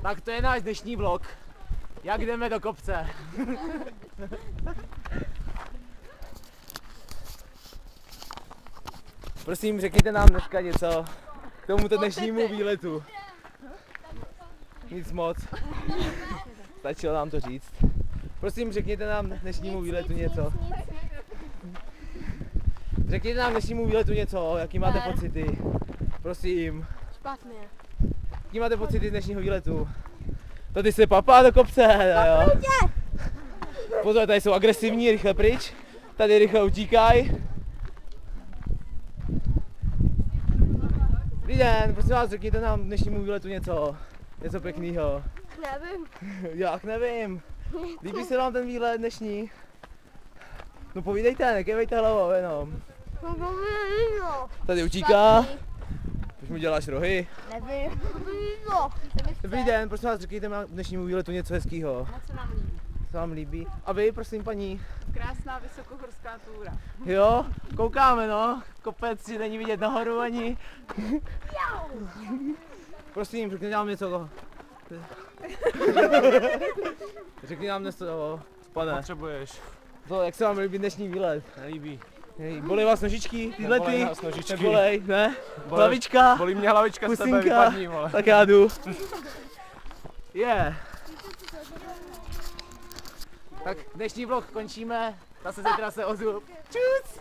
Tak to je náš dnešní vlog. Jak jdeme do kopce. Prosím, řekněte nám dneska něco k tomuto dnešnímu výletu. Nic moc. Stačilo nám to říct. Prosím, řekněte nám dnešnímu výletu něco. Řekněte nám dnešnímu výletu něco, jaký máte pocity. Prosím. Špatně. Jaký máte pocity z dnešního výletu? Tady se papá do kopce, jo. Pozor, tady jsou agresivní, rychle pryč. Tady rychle utíkaj. Dobrý den, prosím vás, řekněte nám dnešnímu výletu něco. Něco pěkného. Nevím. Jak nevím. Líbí se vám ten výlet dnešní? No povídejte, nekejvejte hlavou jenom. Tady utíká. Už mu děláš rohy. Nevím. Dobrý den, prosím vás, řekněte nám dnešnímu výletu něco hezkýho. Moc se nám líbí. Co vám líbí? A vy, prosím paní? Krásná vysokohorská túra. Jo, koukáme no, kopec, že není vidět nahoru ani. Prosím, řekni nám něco. Řekni nám něco, pane. Potřebuješ. To, jak se vám líbí dnešní výlet? Nelíbí. Bolí vás nožičky? Tyhle Nebolej ty? nás nožičky. Nebolej, ne? Hlavička? Bolí mě hlavička z tebe, Pusinka? vypadni, vole. Tak já jdu. Tak dnešní vlog končíme, zase zítra se ozvu. Čus!